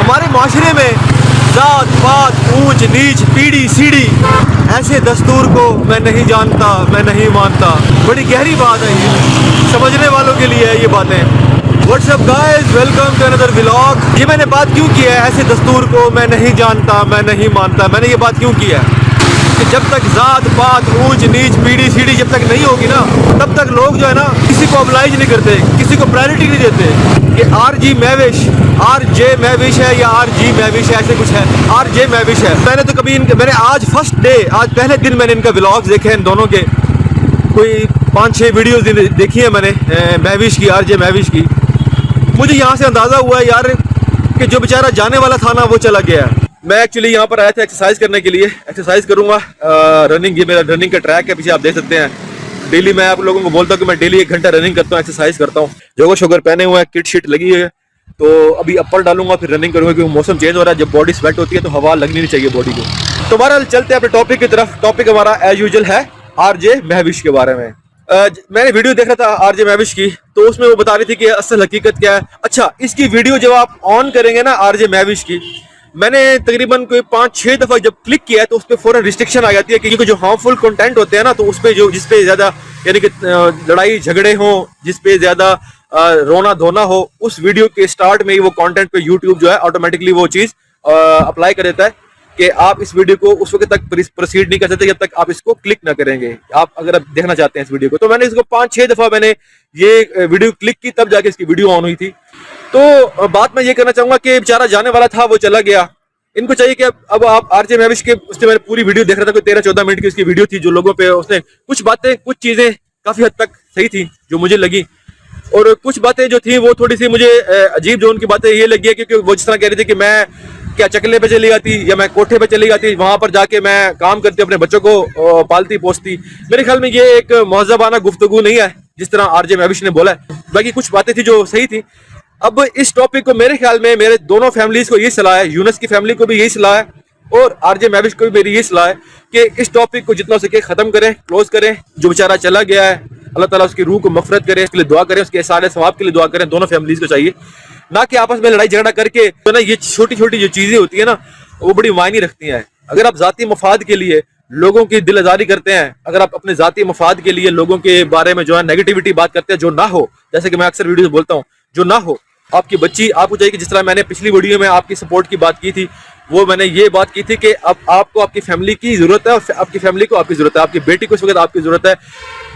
हमारे माशरे में जात पात ऊंच नीच पीढ़ी सीढ़ी ऐसे दस्तूर को मैं नहीं जानता, मैं नहीं मानता। बड़ी गहरी बात है ये, समझने वालों के लिए है ये बातें। What's up guys, welcome to another vlog. ये मैंने बात क्यों की है, ऐसे दस्तूर को मैं नहीं जानता, मैं नहीं मानता। मैंने ये बात क्यों की है कि जब तक जात पात ऊंच नीच पीढ़ी सीढ़ी जब तक नहीं होगी ना, तब तक लोग जो है ना किसी को ऑब्लाइज नहीं करते, किसी को प्रायोरिटी नहीं देते। ये RJ मैविश है या RG मैविश है, ऐसे कुछ है, RJ मैविश है। मैंने तो कभी मैंने आज फर्स्ट डे, आज पहले दिन मैंने इनका व्लॉग्स देखे हैं, इन दोनों के कोई 5-6 वीडियोस देखी है मैंने मैविश की, RJ मैविश की। मुझे यहाँ से अंदाज़ा हुआ है यार कि जो बेचारा जाने वाला था ना वो चला गया है। मैं एक्चुअली यहाँ पर आया था एक्सरसाइज करने के लिए, एक्सरसाइज करूँगा। रनिंग, ये मेरा रनिंग का ट्रैक है, पीछे आप देख सकते हैं। डेली मैं आप लोगों को बोलता हूँ कि मैं डेली 1 घंटा रनिंग करता हूँ, एक्सरसाइज करता हूँ। जोगर शोगर पहने हुए हैं, किट शिट लगी है, तो अभी अपर डालूंगा फिर रनिंग करूँगा, क्योंकि मौसम चेंज हो रहा है। जब बॉडी स्वेट होती है तो हवा लगनी नहीं चाहिए बॉडी को। तो बहरहाल चलते हैं अपने टॉपिक की तरफ। टॉपिक हमारा एज यूजुअल है RJ मैविश के बारे में। मैंने वीडियो देख रहा था RJ मैविश की, तो उसमें वो बता रही थी कि असल हकीकत क्या है। अच्छा, इसकी वीडियो जब आप ऑन करेंगे ना RJ मैविश की, मैंने तकरीबन कोई 5-6 दफा जब क्लिक किया है तो उस पर फौरन रिस्ट्रिक्शन आ जाती है, क्योंकि जो हार्मफुल कंटेंट होते हैं ना, तो उस पर जो जिसपे ज्यादा यानी कि लड़ाई झगड़े हो, जिसपे ज्यादा रोना धोना हो, उस वीडियो के स्टार्ट में ही वो कंटेंट पे यूट्यूब जो है ऑटोमेटिकली वो चीज अप्लाई कर देता है कि आप इस वीडियो को उस वक्त तक प्रोसीड नहीं कर सकते जब तक आप इसको क्लिक ना करेंगे, आप अगर आप देखना चाहते हैं इस वीडियो को। तो मैंने इसको 5-6 दफा मैंने ये वीडियो क्लिक की, तब जाके इसकी वीडियो ऑन हुई थी। तो बात मैं ये करना चाहूंगा कि बेचारा जाने वाला था वो चला गया। इनको चाहिए कि अब आप RJ मैविश के, उससे मैंने पूरी वीडियो देख रहा था, कोई 13-14 मिनट की उसकी वीडियो थी, जो लोगों पे उसने कुछ बातें, कुछ चीजें काफी हद तक सही थी जो मुझे लगी, और कुछ बातें जो थी वो थोड़ी सी मुझे अजीब जो उनकी बातें ये लगी है, क्योंकि वो जिस तरह कह रही थी कि मैं क्या चकले पे चली जाती या मैं कोठे पे चली जाती, वहां पर जाके मैं काम करती, अपने बच्चों को पालती पोसती। मेरे ख्याल में ये एक महज़बाना गुफ्तगू नहीं है जिस तरह RJ मैविश ने बोला है। बाकी कुछ बातें थी जो सही थी। अब इस टॉपिक को मेरे ख्याल में मेरे दोनों फैमिलीज को यही सलाह है, यूनुस की फैमिली को भी यही सलाह है और RJ मैविश को भी मेरी यही सलाह है कि इस टॉपिक को जितना हो सके खत्म करें, क्लोज करें। जो बेचारा चला गया है, अल्लाह ताला उसकी रूह को मग़फ़िरत करे, उसके लिए दुआ करें, उसके सारे सवाब के लिए दुआ करें। दोनों फैमिलीज को चाहिए ना कि आपस में लड़ाई झगड़ा करके, तो ना ये छोटी छोटी जो चीजें होती है ना वो बड़ी मायने रखती हैं। अगर आप जाती मफाद के लिए लोगों की दिल आजारी करते हैं, अगर आप अपने जाती मफाद के लिए लोगों के बारे में जो है नेगेटिविटी बात करते हैं, जो ना हो, जैसे कि मैं अक्सर वीडियो में बोलता हूँ, जो ना हो। आपकी बच्ची, आपको चाहिए कि जिस तरह मैंने पिछली वीडियो में आपकी सपोर्ट की बात की थी, वो मैंने ये बात की थी कि अब आपको आपकी फैमिली की जरूरत है और आपकी फैमिली को आपकी जरूरत है, आपकी बेटी को इस वक्त आपकी जरूरत है।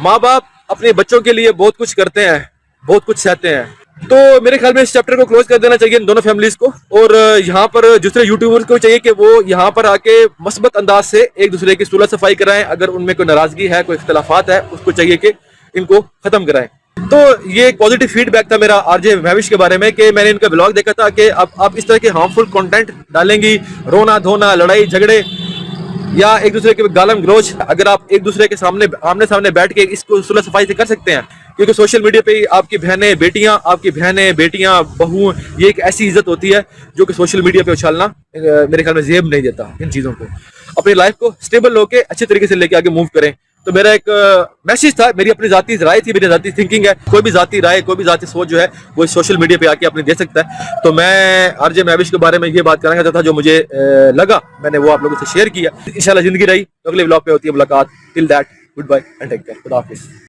माँ बाप अपने बच्चों के लिए बहुत कुछ करते हैं, बहुत कुछ सहते हैं। तो मेरे ख्याल में इस चैप्टर को क्लोज कर देना चाहिए इन दोनों फैमिलीज को, और यहाँ पर दूसरे यूट्यूबर्स को चाहिए कि वो यहाँ पर आके मस्बत अंदाज से एक दूसरे की सुलह सफाई कराएं। अगर उनमें कोई नाराजगी है, कोई इख्तलाफात है, उसको चाहिए कि इनको खत्म कराएं। तो ये एक पॉजिटिव फीडबैक था मेरा RJ मैविश के बारे में कि मैंने इनका ब्लॉग देखा था कि अब आप इस तरह के हार्मफुल कंटेंट डालेंगी, रोना धोना, लड़ाई झगड़े या एक दूसरे के गालम गलोच, अगर आप एक दूसरे के सामने आमने सामने बैठ के इसको सुलह सफाई से कर सकते हैं, क्योंकि सोशल मीडिया पे आपकी बहनें बेटियां बहू, ये एक ऐसी इज्जत होती है जो कि सोशल मीडिया पे उछालना मेरे ख्याल में जेब नहीं देता। इन चीजों को अपनी लाइफ को स्टेबल होके अच्छे तरीके से लेके आगे मूव करें। तो मेरा एक मैसेज था, मेरी अपनी जाती राय थी, मेरी जाती थिंकिंग है। कोई भी जाती राय, कोई भी जाती सोच जो है वो सोशल मीडिया पे आके अपने दे सकता है। तो मैं RJ मैविश के बारे में ये बात करना चाहता था, जो मुझे लगा, मैंने वो आप लोगों से शेयर किया। इंशाल्लाह जिंदगी रही तो अगले व्लॉग पे होती है मुलाकात। Till that, goodbye and take care, खुदा हाफिज़।